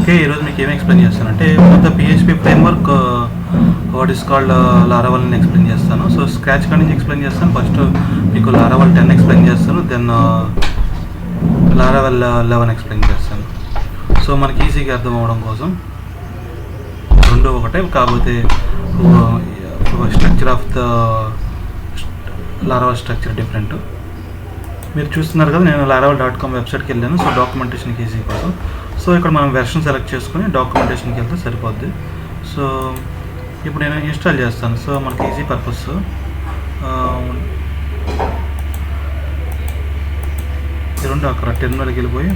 Okay, ఈరోజు మీకు ఏమి ఎక్స్ప్లెయిన్ చేస్తానంటే the PHP framework what is called Laravel అని ఎక్స్ప్లెయిన్ చేస్తాను. సో స్క్రాచ్ కాడి నుంచి ఎక్స్ప్లెయిన్ చేస్తాను. ఫస్ట్ మీకు లారావల్ 10 ఎక్స్ప్లెయిన్ చేస్తాను, దెన్ లారావల్ 11 ఎక్స్ప్లెయిన్ చేస్తాను. సో మనకి ఈజీగా అర్థం అవ్వడం కోసం రెండు ఒకటే, కాకపోతే structure of the Laravel structure different. మీరు చూస్తున్నారు కదా, నేను laravel.com వెబ్సైట్కి వెళ్ళాను. సో డాక్యుమెంటేషన్కి ఈజీ కోసం. సో ఇక్కడ మనం వెర్షన్ సెలెక్ట్ చేసుకుని డాక్యుమెంటేషన్కి వెళ్తే సరిపోద్ది. సో ఇప్పుడు నేను ఇన్స్టాల్ చేస్తాను. సో మనకి ఈజీ పర్పస్ రెండు అక్కడ టెర్మినల్కి వెళ్ళిపోయి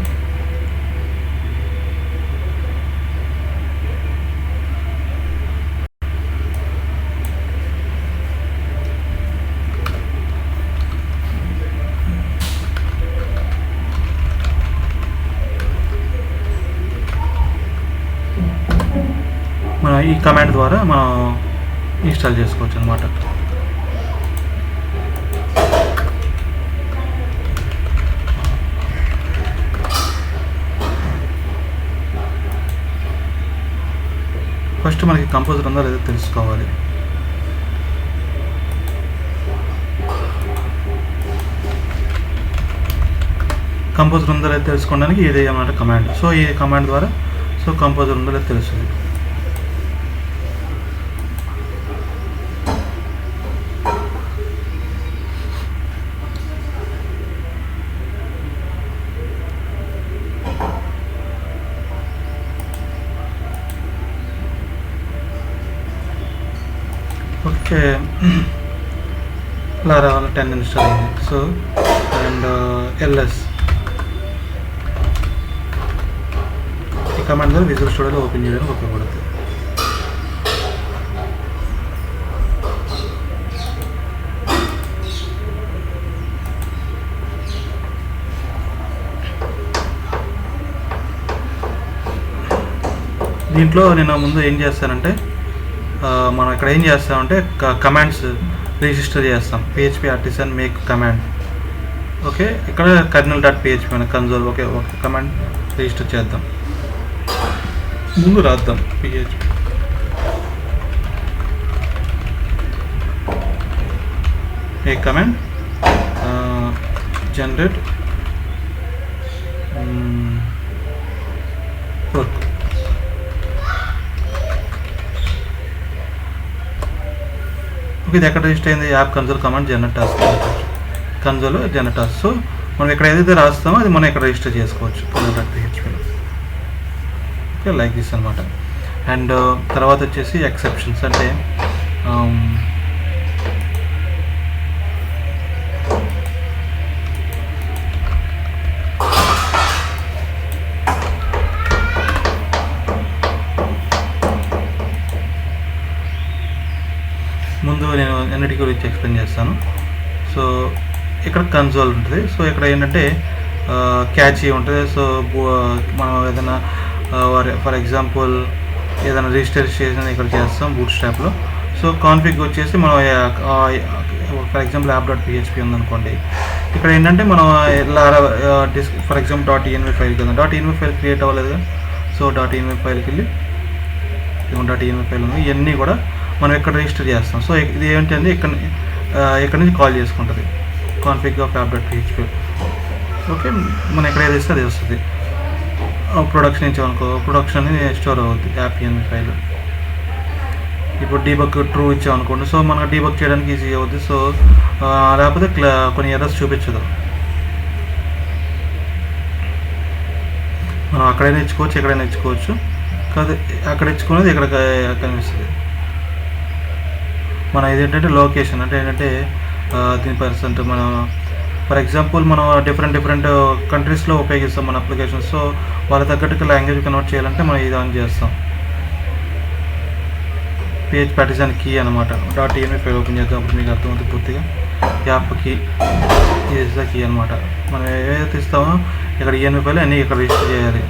మనం ఈ కమాండ్ ద్వారా మనం ఇన్స్టాల్ చేసుకోవచ్చు అనమాట. ఫస్ట్ మనకి కంపోజర్ ఉందో లేదో తెలుసుకోవాలి. కంపోజర్ ఉందో లేదో తెలుసుకోవడానికి ఇది అన్నమాట కమాండ్. సో ఈ కమాండ్ ద్వారా సో కంపోజర్ ఉందో లేదో తెలుస్తుంది. ఓకే, లారావల్ 10 ఇన్స్టాల్ అయింది. సో అండ్ ఎల్ఎస్ ఈ కమాండ్ ద్వారా విజువల్ స్టూడియోలో ఓపెన్ చేయడానికి ఉపయోగపడుతుంది. దీంట్లో నేను ముందు ఏం చేస్తానంటే మనం ఇక్కడ ఏం చేస్తామంటే కమాండ్స్ రిజిస్టర్ చేస్తాం. PHP artisan make command. Okay, ఇక్కడ kernel.php మన కన్సోల్. ఓకే, ఒక కమాండ్ రిజిస్టర్ చేద్దాం. ముందు రాద్దాం PHP make command generate work. ఇది ఎక్కడ రిజిస్టర్ అయింది? App console command generate task, console generate task. So మనం ఇక్కడ ఏదైతే రాస్తామో అది మనం ఇక్కడ రిజిస్టర్ చేసుకోవచ్చు kernel.phpలో. ఓకే, లైక్ దిస్ అనమాట. అండ్ తర్వాత వచ్చేసి ఎక్సెప్షన్స్ అంటే ముందు నేను ఎన్నిటి గురించి ఎక్స్ప్లెయిన్ చేస్తాను. సో ఇక్కడ కన్సోల్ ఉంటుంది. సో ఇక్కడ ఏంటంటే క్యాచీ ఉంటుంది. సో మనం ఏదైనా ఫర్ ఎగ్జాంపుల్ ఏదైనా రిజిస్ట్రేషన్ ఇక్కడ చేస్తాం బూట్ స్ట్రాప్లో. సో కాన్ఫిగ్ వచ్చేసి మనం ఫర్ ఎగ్జాంపుల్ app.php ఉందనుకోండి. ఇక్కడ ఏంటంటే మనం ఫర్ ఎగ్జాంపుల్ .env ఫైల్ కదా, .env ఫైల్ క్రియేట్ అవ్వలేదు. సో .env ఫైల్కి వెళ్ళి .env ఫైల్ ఉంది. ఇవన్నీ కూడా మనం ఇక్కడ రిజిస్టర్ చేస్తాం. సో ఇది ఏంటంటే ఇక్కడ నుంచి కాల్ చేసుకుంటుంది కాన్ఫిగ్ ఆఫ్ app.php. ఓకే, మనం ఎక్కడ ఏది ఇస్తే అది వస్తుంది. ప్రొడక్షన్ ఇచ్చామనుకో, ప్రొడక్షన్ స్టోర్ అవుతుంది env ఫైల్. ఇప్పుడు డీబగ్ ట్రూ ఇచ్చామనుకోండి. సో మనకు డీబగ్ చేయడానికి ఈజీ అవుతుంది. సో లేకపోతే కొన్ని ఎర్రర్స్ చూపించదు. మనం అక్కడైనా ఇచ్చుకోవచ్చు, ఎక్కడైనా ఇచ్చుకోవచ్చు. కాదు, అక్కడ ఇచ్చుకునేది ఇక్కడ కనిపిస్తుంది. మన ఇదేంటంటే లొకేషన్ అంటే ఏంటంటే దీని పర్సెంట్ మనం ఫర్ ఎగ్జాంపుల్ మనం డిఫరెంట్ కంట్రీస్లో ఉపయోగిస్తాం మన అప్లికేషన్స్. సో వాళ్ళ తగ్గట్టుగా లాంగ్వేజ్ కన్వర్ట్ చేయాలంటే మనం ఇది ఆన్ చేస్తాం. PHP ఆర్టిసన్ కీ అనమాట. .env ఫైల్ ఓపెన్ చేద్దాం, అప్పుడు మీకు అర్థమవుతుంది పూర్తిగా. యాప్ కీ ఇది కీ అనమాట. మనం ఏదైతే ఇస్తామో ఇక్కడ env ఫైల్ అన్నీ ఇక్కడ రిజిస్టర్ చేయాలి.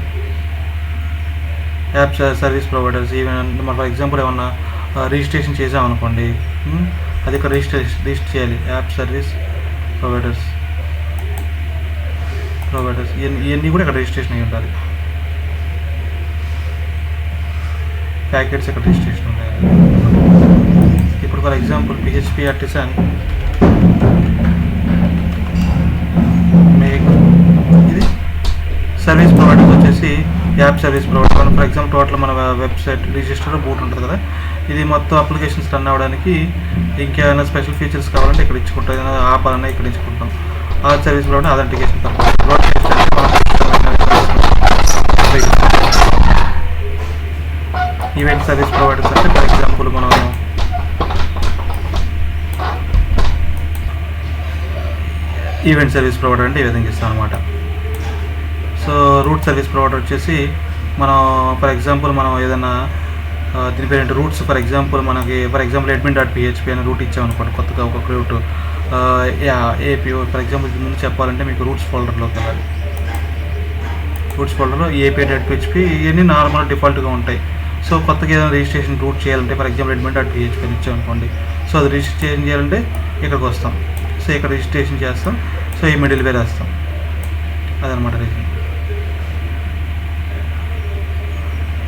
App service providers even for example ఏమన్నా రిజిస్ట్రేషన్ చేసామనుకోండి, అది ఇక్కడ రిజిస్టర్ చేయాలి. యాప్ సర్వీస్ ప్రొవైడర్స్ ఇవన్నీ కూడా ఇక్కడ రిజిస్ట్రేషన్ అయ్యి ఉండాలి. ప్యాకెట్స్ ఇక్కడ రిజిస్ట్రేషన్ ఉంటాయి. ఇప్పుడు for example PHP artisan make ఇది సర్వీస్ ప్రొవైడర్స్ వచ్చేసి app service provider. For example total మన వెబ్సైట్ రిజిస్టర్ బూట్ ఉంటుంది కదా, ఇది మొత్తం అప్లికేషన్స్ రన్ అవ్వడానికి ఇంకేమైనా స్పెషల్ ఫీచర్స్ కావాలంటే ఇక్కడ ఇచ్చుకుంటాం, ఏదైనా ఆపాలన్నా ఇక్కడ ఇచ్చుకుంటాం. ఆ service provider authentication event service providers అంటే ఫర్ ఎగ్జాంపుల్ మనం ఈవెంట్ సర్వీస్ ప్రొవైడర్ అంటే ఈ విధంగా ఇస్తాం అనమాట. సో రూట్ సర్వీస్ ప్రొవైడర్ వచ్చేసి మనం ఫర్ ఎగ్జాంపుల్ మనం ఏదైనా దీని పేరు ఏంటి రూట్స్, ఫర్ ఎగ్జాంపుల్ admin.php అనే రూట్ ఇచ్చామనుకోండి, కొత్తగా ఒక రూట్ ఏపీ ఫర్ ఎగ్జాంపుల్ ఇది ముందు చెప్పాలంటే మీకు రూట్స్ ఫోల్డర్లోకి వెళ్ళాలి. రూట్స్ ఫోల్డర్లో API.php ఇవన్నీ నార్మల్ డిఫాల్ట్గా ఉంటాయి. సో కొత్తగా ఏదైనా రిజిస్ట్రేషన్ రూట్ చేయాలంటే ఫర్ ఎగ్జాంపుల్ admin.php అని ఇచ్చామనుకోండి, సో అది రిజిస్ట్రేషన్ చేయాలంటే ఇక్కడికి వస్తాం. సో ఇక్కడ రిజిస్ట్రేషన్ చేస్తాం. సో ఈ మిడిల్ వేర్ వేస్తాం, అదనమాట రీజన్.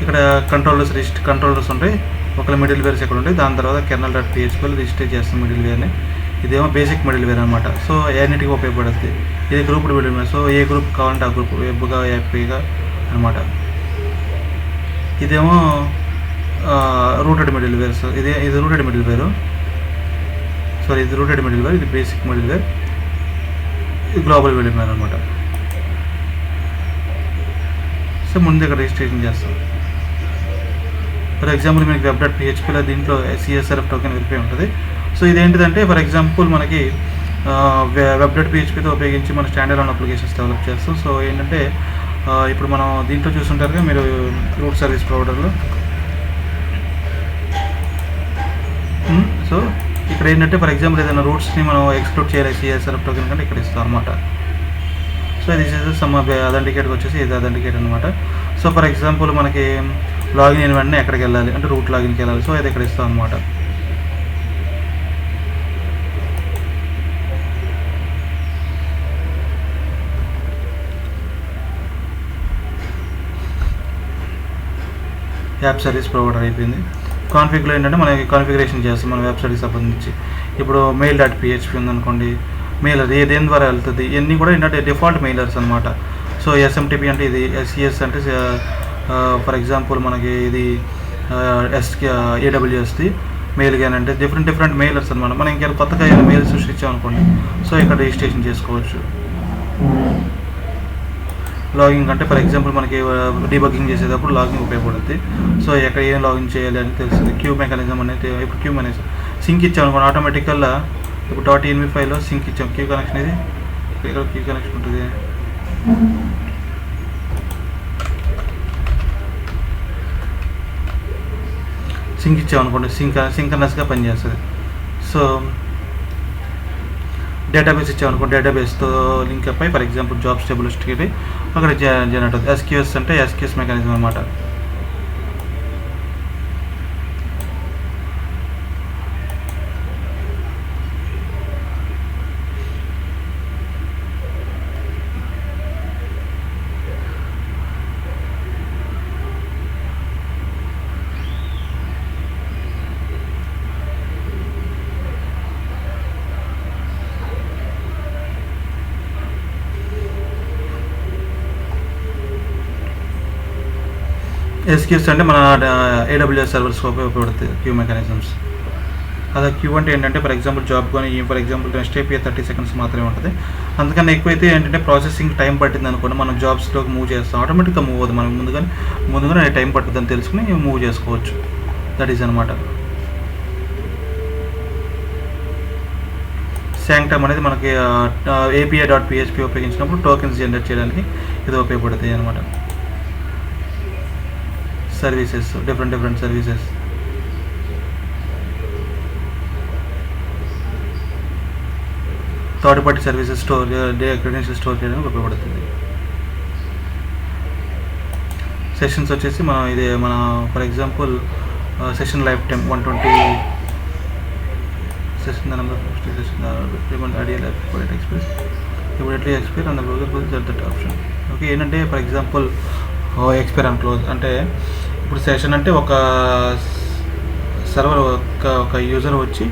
ఇక్కడ కంట్రోలర్స్ ఉంటాయి, ఒకవేళ మిడిల్ వేర్స్ ఇక్కడ ఉంటాయి. దాని తర్వాత kernel.php రిజిస్టర్ చేస్తాం మిడిల్ వేర్ని. ఇదేమో బేసిక్ మిడిల్ వేర్ అనమాట. సో అన్నిటికీ ఉపయోగపడుతుంది. ఇది గ్రూప్ మిడిల్ వేర్. సో ఏ గ్రూప్ కావాలంటే ఆ గ్రూప్, వెబ్గా యాపీగా అనమాట. ఇదేమో రూటెడ్ మిడిల్ వేర్స్. ఇది రూటెడ్ మిడిల్ వేరు, సారీ ఇది రూటెడ్ మిడిల్ వేర్, ఇది బేసిక్ మిడిల్ వేర్, ఇది గ్లోబల్ మిడిల్ వేర్ అనమాట. సో ముందు ఇక్కడ రిజిస్ట్రేషన్ చేస్తాం. ఫర్ ఎగ్జాంపుల్ మీకు web.phpలో దీంట్లో CSRF టోకెన్ వెరిఫై ఉంటుంది. సో ఇదేంటిదంటే ఫర్ ఎగ్జాంపుల్ మనకి web.phpతో ఉపయోగించి మన స్టాండర్డ్ ఆన్ అప్లికేషన్స్ డెవలప్ చేస్తాం. సో ఏంటంటే ఇప్పుడు మనం దీంట్లో చూస్తుంటారుగా మీరు రూట్ సర్వీస్ ప్రొవైడర్లో. సో ఇక్కడ ఏంటంటే ఫర్ ఎగ్జాంపుల్ ఏదైనా రూట్స్ని మనం ఎక్స్క్లూడ్ చేయాలి CSRF టోకెన్ కంటే ఇక్కడ ఇస్తాం అనమాట. సో ఇది సమ్ అథెంటికేట్కి వచ్చేసి ఇది అథెంటికేట్ అనమాట. సో ఫర్ ఎగ్జాంపుల్ మనకి లాగిన్ అయిన వెంటనే ఎక్కడికి వెళ్ళాలి అంటే రూట్ లాగిన్కి వెళ్ళాలి. సో అది ఇక్కడ ఇస్తాం అనమాట. యాప్ సర్వీస్ ప్రొవైడర్ అయిపోయింది. కాన్ఫిగ్లో ఏంటంటే మనకి కాన్ఫిగరేషన్ చేస్తాం మన వెబ్సైట్కి సంబంధించి. ఇప్పుడు mail.php ఉందనుకోండి, మెయిలర్ దేని ద్వారా వెళ్తుంది, ఇవన్నీ కూడా ఏంటంటే డిఫాల్ట్ మెయిలర్స్ అనమాట. సో SMTP అంటే ఇది, SES అంటే ఫర్ ఎగ్జాంపుల్ మనకి ఇది AWSది మెయిల్ కానీ అంటే డిఫరెంట్ మెయిలర్స్ అనమాట. మనం ఇంకా కొత్తగా ఏమైనా మెయిల్ సృష్టించామనుకోండి, సో ఇక్కడ రిజిస్ట్రేషన్ చేసుకోవచ్చు. లాగింగ్ అంటే ఫర్ ఎగ్జాంపుల్ మనకి డీబగ్గింగ్ చేసేటప్పుడు లాగింగ్ ఉపయోగపడుతుంది. సో ఎక్కడ ఏం లాగిన్ చేయాలి అని తెలుస్తుంది. క్యూ మెకానిజం అనేది ఇప్పుడు క్యూ మెకానిజం సింక్ ఇచ్చామనుకోండి, ఆటోమేటికల్గా ఇప్పుడు .env ఫైల్లో సింక్ ఇచ్చాం. క్యూ కనెక్షన్ ఇది ఇక్కడ క్యూ కనెక్షన్ ఉంటుంది. సింక్ ఇచ్చామనుకోండి, సింక్రనస్గా పనిచేస్తుంది. సో డేటాబేస్ ఇచ్చామనుకోండి, డేటాబేస్తో లింక్ అప్ అయ్యి for example jobs table history అక్కడ జనరేట్ అవుతుంది. SQS అంటే SQS మెకానిజం అనమాట. SQS అంటే మన AWS సర్వర్స్ ఉపయోగపడుతుంది క్యూ మెకానిజమ్స్. అదే క్యూ అంటే ఏంటంటే ఫర్ ఎగ్జాంపుల్ జాబ్ కానీ for example next API 30 seconds మాత్రమే ఉంటుంది. అందుకని ఎక్కువైతే ఏంటంటే ప్రాసెసింగ్ టైం పట్టింది అనుకోండి, మనం జాబ్స్లోకి మూవ్ చేస్తాం, ఆటోమేటిక్గా మూవ్ అవుతుంది. మనకు ముందుగానే టైం పట్టుద్దని తెలుసుకుని మూవ్ చేసుకోవచ్చు. దట్ ఈజ్ అనమాట. శాంక్టమ్ అనేది మనకి API.php ఉపయోగించినప్పుడు టోకెన్స్ జనరేట్ చేయడానికి ఇది ఉపయోగపడుతుంది అనమాట. Services different services. Third party services credential store చేయడానికి ఉపయోగపడుతుంది. సెషన్స్ వచ్చేసి మన for example session life time 120 session number session ideal express immediately expire and browser that option. Okay, ఏంటంటే for example expire and close అంటే ఇప్పుడు session అంటే ఒక server ఒక యూజర్ వచ్చి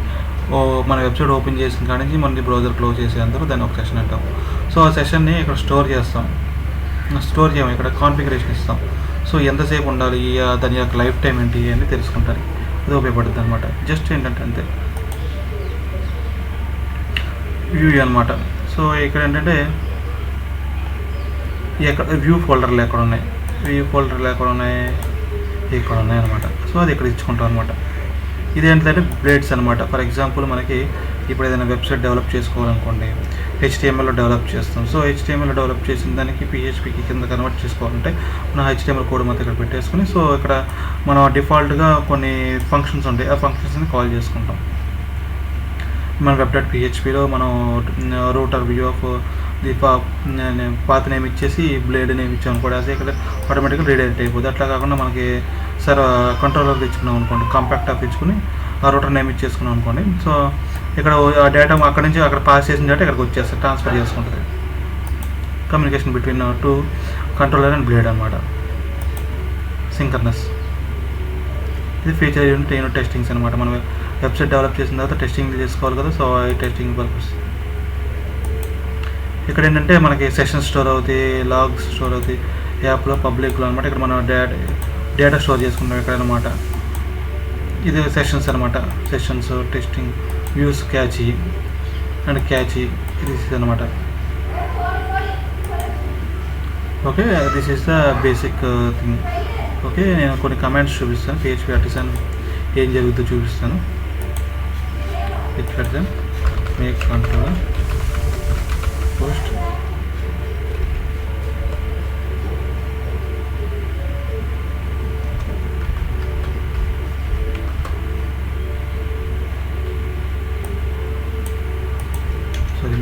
మన వెబ్సైట్ ఓపెన్ చేసిన కాడి నుంచి మనకి బ్రౌజర్ క్లోజ్ చేసేందుకు దాన్ని ఒక సెషన్ అంటాం. సో ఆ సెషన్ని ఇక్కడ స్టోర్ చేస్తాం. స్టోర్ చేయము, ఇక్కడ కాన్ఫిగరేషన్ ఇస్తాం. సో ఎంతసేపు ఉండాలి, దాని యొక్క లైఫ్ టైం ఏంటి అని తెలుసుకుంటారు. అది ఉపయోగపడుతుంది అనమాట. జస్ట్ ఏంటంటే అంతే వ్యూ అనమాట. సో ఇక్కడ ఏంటంటే వ్యూ ఫోల్డర్లు ఎక్కడ ఉన్నాయి, ఇక్కడ ఉన్నాయి అనమాట. సో అది ఇక్కడ ఇచ్చుకుంటాం అనమాట. ఇది ఏంటంటే బ్లేడ్స్ అనమాట. ఫర్ ఎగ్జాంపుల్ మనకి ఇప్పుడు ఏదైనా వెబ్సైట్ డెవలప్ చేసుకోవాలనుకోండి, HTMLలో డెవలప్ చేస్తాం. సో HTMLలో డెవలప్ చేసిన దానికి PHPకి కింద కన్వర్ట్ చేసుకోవాలంటే మనం HTML కోడ్ మొత్తం ఇక్కడ పెట్టేసుకుని, సో ఇక్కడ మనం డిఫాల్ట్గా కొన్ని ఫంక్షన్స్ ఉంటాయి, ఆ ఫంక్షన్స్ని కాల్ చేసుకుంటాం. మన web.phpలో మనం router view of the path name ఇచ్చేసి బ్లేడ్ నేమ్ ఇచ్చాం అనుకోండి, అది ఇక్కడ ఆటోమేటిక్గా రీడైరెక్ట్ అయిపోతుంది. అట్లా కాకుండా మనకి కంట్రోలర్ తెచ్చుకున్నాం అనుకోండి, కాంపాక్ట్ ఆఫ్ ఇచ్చుకుని ఆ రూటర్ నేమ్ ఇచ్చేసుకున్నాం అనుకోండి. సో ఇక్కడ ఆ డేటా అక్కడ నుంచి అక్కడ పాస్ చేసిన డేటా ఇక్కడికి వచ్చేస్తుంది, ట్రాన్స్ఫర్ చేసుకుంటుంది. Communication between to controller and blade అనమాట, సింక్రనస్. ఇది ఫీచర్ యూనిట్ టెస్టింగ్స్ అనమాట. మనం వెబ్సైట్ డెవలప్ చేసిన తర్వాత టెస్టింగ్ చేసుకోవాలి కదా, సో ఈ టెస్టింగ్ పర్పస్. ఇక్కడ ఏంటంటే మనకి సెషన్స్ స్టోర్ అవుతాయి, లాగ్స్ స్టోర్ అవుతాయి యాప్లో, పబ్లిక్లో అనమాట. ఇక్కడ మనం డేటా స్టోర్ చేసుకుంటాం ఇక్కడ అనమాట. ఇది సెషన్స్ అనమాట. సెషన్స్, టెస్టింగ్, వ్యూస్, క్యాచీ ఇది అనమాట. Okay, this is the basic thing. Okay, నేను కొన్ని కమాండ్స్ చూపిస్తాను. PHP ఆర్టిసన్ ఏం జరుగుతుందో చూపిస్తాను. PHP make controller post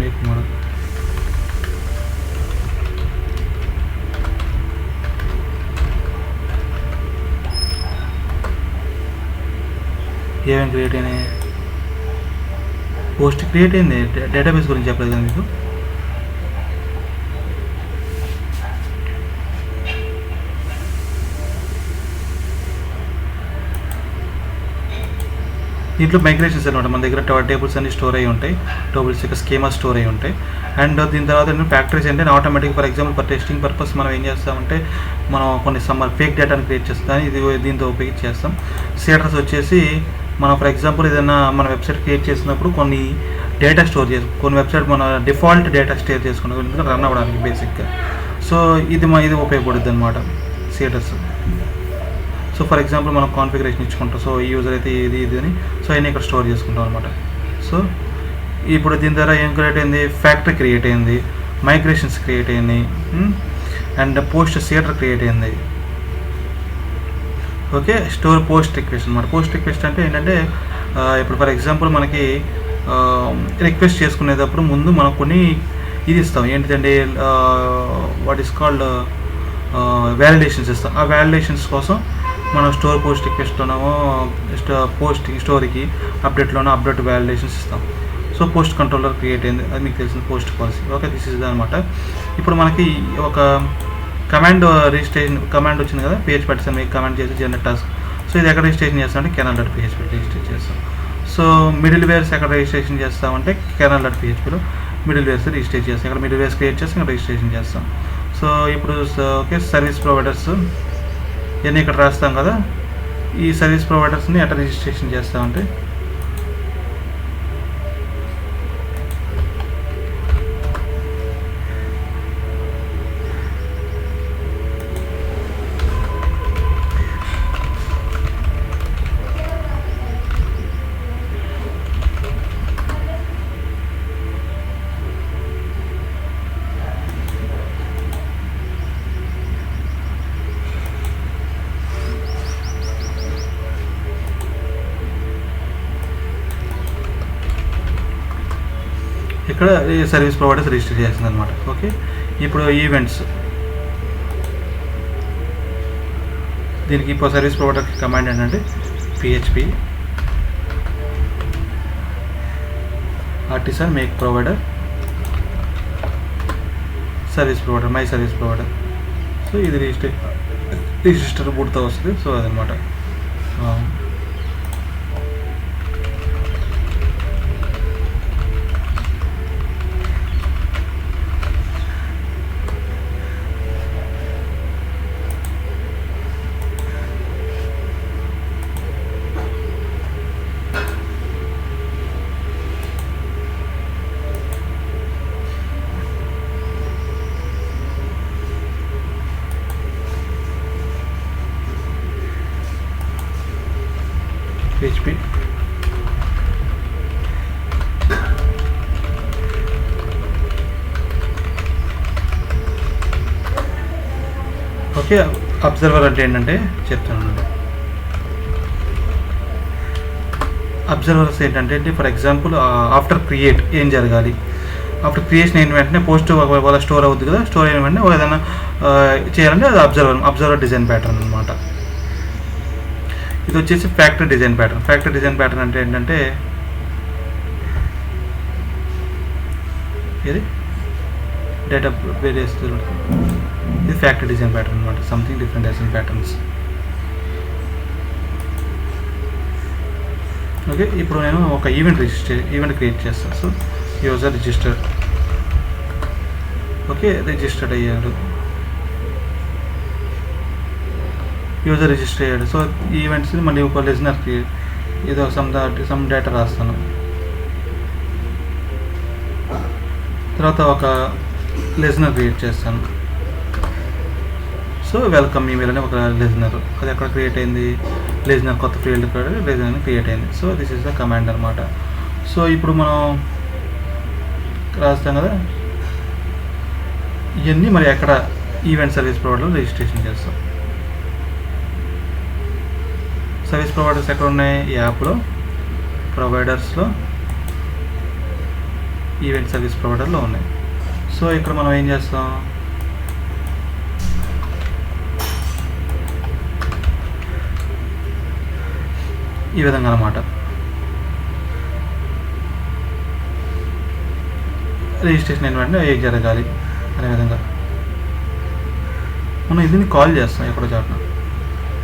make model. ఏమేమి క్రియేట్ అయినాయి? పోస్ట్ క్రియేట్ అయింది. డేటాబేస్ గురించి చెప్పలేదు కదా మీకు. దీంట్లో మైగ్రేషన్స్ అనమాట. మన దగ్గర టేబుల్స్ అన్ని స్టోర్ అయ్యి ఉంటాయి, టేబుల్స్ యొక్క స్కీమా స్టోర్ అయ్యి ఉంటాయి. అండ్ దీని తర్వాత ఫ్యాక్టరీస్ అంటే automatic, for example for testing purpose మనం ఏం చేస్తామంటే మనం కొన్ని ఫేక్ డేటాను క్రియేట్ చేస్తాం, ఇది దీంతో ఉపయోగించి చేస్తాం. సీడర్స్ వచ్చేసి మనం ఫర్ ఎగ్జాంపుల్ ఏదైనా మన వెబ్సైట్ క్రియేట్ చేసినప్పుడు కొన్ని డేటా స్టోర్ కొన్ని వెబ్సైట్ మన డిఫాల్ట్ డేటా స్టోర్ చేసుకుంటాం రన్ అవ్వడానికి బేసిక్గా. సో ఇది ఉపయోగపడుతుంది అనమాట సీడర్స్. సో ఫర్ ఎగ్జాంపుల్ మనం కాన్ఫిగరేషన్ ఇచ్చుకుంటాం. సో ఈ యూజర్ అయితే ఇది అని, సో అవన్నీ ఇక్కడ స్టోర్ చేసుకుంటాం అనమాట. సో ఇప్పుడు దీని ద్వారా ఏం క్రియేట్ అయింది? ఫ్యాక్టరీ క్రియేట్ అయింది, మైగ్రేషన్స్ క్రియేట్ అయింది, అండ్ పోస్ట్ సీడర్ క్రియేట్ అయింది. ఓకే, పోస్ట్ రిక్వెస్ట్ అనమాట. పోస్ట్ రిక్వెస్ట్ అంటే ఏంటంటే ఇప్పుడు ఫర్ ఎగ్జాంపుల్ మనకి రిక్వెస్ట్ చేసుకునేటప్పుడు ముందు మనం కొన్ని ఇది ఇస్తాం, ఏంటిదంటే వాట్ ఈస్ కాల్డ్ వ్యాలిడేషన్స్ ఇస్తాం. ఆ వ్యాలిడేషన్స్ కోసం మనం పోస్ట్ రిక్వెస్ట్లోనో స్టోరీకి అప్డేట్లోనో అప్డేట్ వ్యాలిడేషన్స్ ఇస్తాం. సో పోస్ట్ కంట్రోలర్ క్రియేట్ అయింది, అది మీకు తెలిసిన post policy. Okay, this is అనమాట. ఇప్పుడు మనకి ఒక కమాండ్ వచ్చింది కదా, PHP ఆర్టిసన్ మీకు కమాండ్ చేసి జనరేట్ టాస్క్. సో ఇది ఎక్కడ రిజిస్ట్రేషన్ చేస్తామంటే canal.php రిజిస్టర్ చేస్తాం. సో మిడిల్ వేర్స్ ఎక్కడ రిజిస్ట్రేషన్ చేస్తామంటే canal.phpలో మిడిల్ వేర్స్ రిజిస్టర్ చేస్తాం. ఇక్కడ మిడిల్ వేర్స్ క్రియేట్ చేస్తాం, ఇక్కడ రిజిస్ట్రేషన్ చేస్తాం. సో ఇప్పుడు ఓకే, సర్వీస్ ప్రొవైడర్స్ ఇవన్నీ ఇక్కడ రాస్తాం కదా. ఈ సర్వీస్ ప్రొవైడర్స్ని ఎట్లా రిజిస్ట్రేషన్ చేస్తామంటే ఇక్కడ సర్వీస్ ప్రొవైడర్స్ రిజిస్టర్ చేస్తుంది అనమాట. ఓకే, ఇప్పుడు ఈవెంట్స్, దీనికి ఇప్పుడు సర్వీస్ ప్రొవైడర్కి కమాండ్ ఏంటంటే PHP artisan make provider service provider, my service provider. So ఇది రిజిస్టర్ రిజిస్టర్ బూట్తో వస్తుంది. సో అదనమాట. PHP okay. అబ్జర్వర్ అంటే ఏంటంటే చెప్తానండి. అబ్జర్వర్స్ ఏంటంటే ఫర్ ఎగ్జాంపుల్ ఆఫ్టర్ క్రియేట్ ఏం జరగాలి, ఆఫ్టర్ క్రియేషన్ అయిన వెంటనే పోస్ట్ ఒకవేళ స్టోర్ అవుతుంది కదా, స్టోర్ అయిన వెంటనే ఏదైనా చేయాలంటే అది అబ్జర్వర్ డిజైన్ ప్యాటర్న్ అనమాట. ఇది వచ్చేసి factory design pattern. Factory design pattern అంటే ఏంటంటే ఇది డేటా వేరియస్, ఇది ఫ్యాక్టరీ డిజైన్ ప్యాటర్న్ అనమాట. Something different design patterns. Okay, ఇప్పుడు నేను ఒక ఈవెంట్ క్రియేట్ చేస్తాను. So user register. Okay, registered అయ్యాడు, యూజర్ రిజిస్టర్ అయ్యాడు. సో ఈవెంట్స్ని మళ్ళీ ఒక లిజనర్కి ఏదో సమ్ డేటా రాస్తాను. తర్వాత ఒక లిజనర్ క్రియేట్ చేస్తాను. సో వెల్కమ్ ఈమెయిల్ అని ఒక లిజనర్, అది ఎక్కడ క్రియేట్ అయింది, లిజనర్ కొత్త ఫీల్డ్ లిజనర్ క్రియేట్ అయింది. So this is the command అనమాట. సో ఇప్పుడు మనం రాస్తాం కదా, ఇవన్నీ మరి ఎక్కడ ఈవెంట్ సర్వీస్ ప్రొవైడర్లో రిజిస్ట్రేషన్ చేస్తాం. సర్వీస్ ప్రొవైడర్స్ ఎక్కడ ఉన్నాయి, యాప్లో, ప్రొవైడర్స్లో, ఈవెంట్ సర్వీస్ ప్రొవైడర్లో ఉన్నాయి. సో ఇక్కడ మనం ఏం చేస్తాం, ఈ విధంగా అన్నమాట. రిజిస్ట్రేషన్ అయిన వెంటనే ఏం జరగాలి అనే విధంగా మనం ఇది కాల్ చేస్తాం ఎక్కడో చాటున.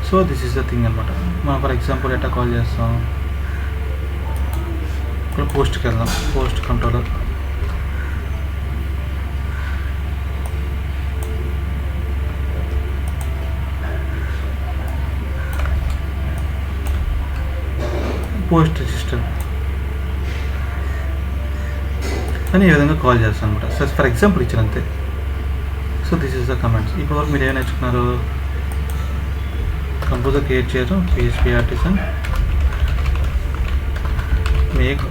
So this is the thing అనమాట. మనం ఫర్ ఎగ్జాంపుల్ ఎట్లా కాల్ చేస్తాం, ఇక్కడ పోస్ట్కి వెళ్దాం. పోస్ట్ కంట్రోలర్, పోస్ట్ రిజిస్టర్ అని ఈ విధంగా కాల్ చేస్తాను అనమాట. సో ఫర్ ఎగ్జాంపుల్ ఇచ్చినంతే. So this is the commands. ఇప్పటివరకు మీరు ఏమైనా నేర్చుకున్నారు, కంపోజర్ క్రియేట్ చేయడం, PHP artisan, make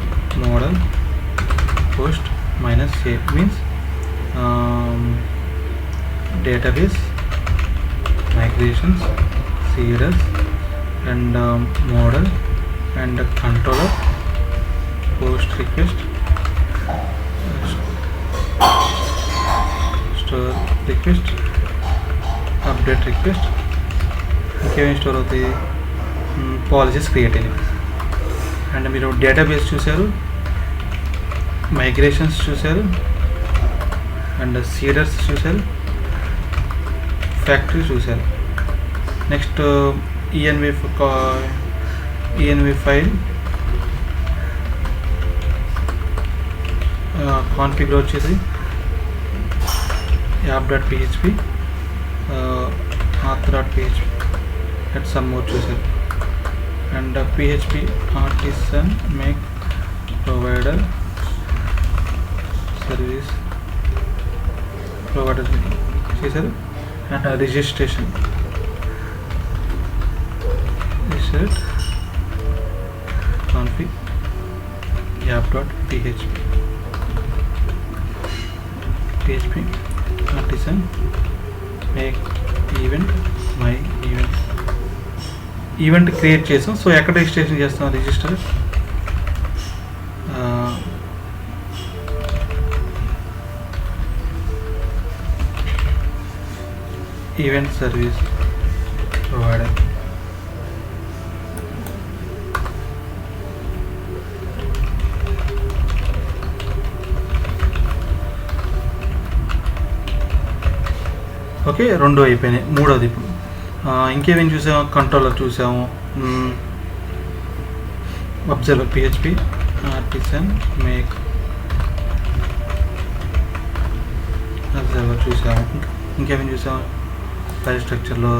model post -a means database migrations, CRS and model and controller, post request, store request, update request. ఇంకేమేమి store అవుతాయి, policies create అయినవి. And మీరు database చూశారు, మైగ్రేషన్స్ చూశారు, అండ్ సీడర్స్ చూశారు, ఫ్యాక్టరీ చూశారు. Next env file configure వచ్చేసి app.php, auth.php and some more చూసారు. And PHP artisan make provider service provider చేశారు. And registration config app.php artisan make event my event create చేసాం. So ఎక్కడ registration చేస్తాం, register event service provider. Okay, 2 అయిపోయినాయి. 3వది ఇప్పుడు ఇంకేమేమి చూసాము, కంట్రోలర్ చూసాము, observer PHP artisan make observer చూసాము. ఇంకేమేమి చూసాము, ఫైల్ స్ట్రక్చర్లో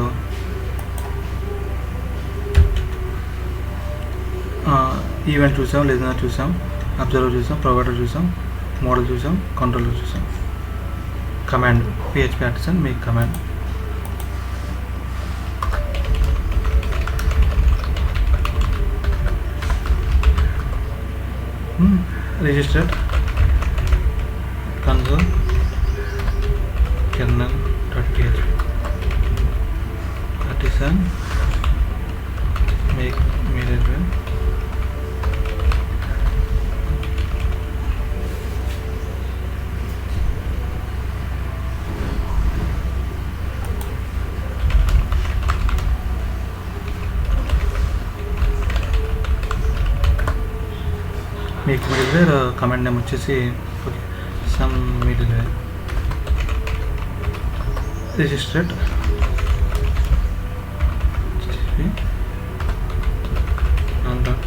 ఈవెంట్ చూసాం, లిజనర్ చూసాం, అబ్జర్వర్ చూసాం, ప్రొవైడర్ చూసాం, మోడల్ చూసాం, కంట్రోలర్ చూసాం. Command PHP artisan make command. Registered console kernel.php artisan make mirror make middleware command name వచ్చేసి some middleware registered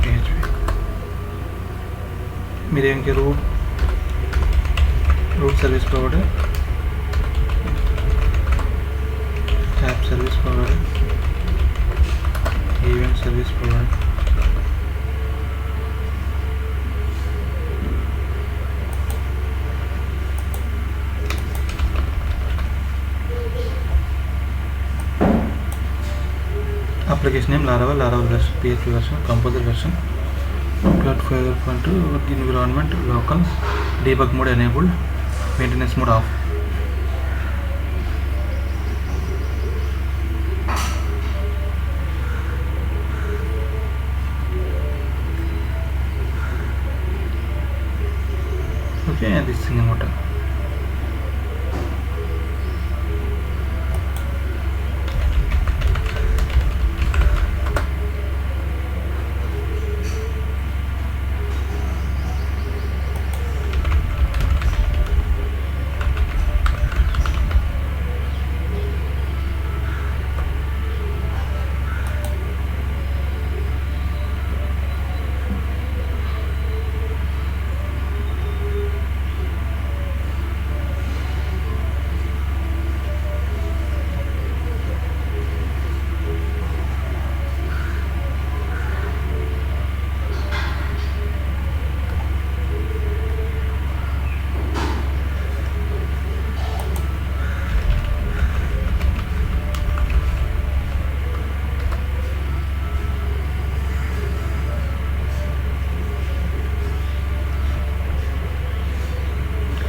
.php మీరేంకి route service provider, app service provider, event service provider. application name Laravel version, PHP version, composer version, .5.2, environment local, debug mode enabled, maintenance mode off. Okay, and this thing motor.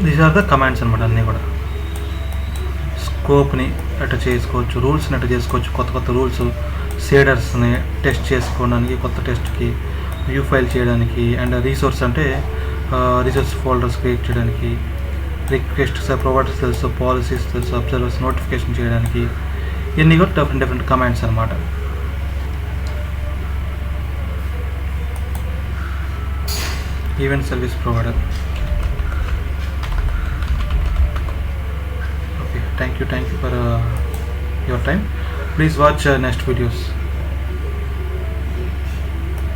These are the commands అనమాట. అన్నీ కూడా స్కోప్ని అట్లా చేసుకోవచ్చు, రూల్స్ని అట్లా చేసుకోవచ్చు, కొత్త కొత్త రూల్స్, షేడర్స్ని టెస్ట్ చేసుకోవడానికి, కొత్త టెస్ట్కి, వ్యూ ఫైల్ చేయడానికి, అండ్ రీసోర్స్ అంటే రీసోర్స్ ఫోల్డర్స్ క్రియేట్ చేయడానికి, రిక్వెస్ట్ ప్రొవైడర్స్ తెలుసు, పాలసీస్ తెలుసు, అబ్జర్వర్స్ నోటిఫికేషన్ చేయడానికి, ఇవన్నీ కూడా డిఫరెంట్ కమాండ్స్ అనమాట. Event service provider. Thank you for your time. Please watch next videos.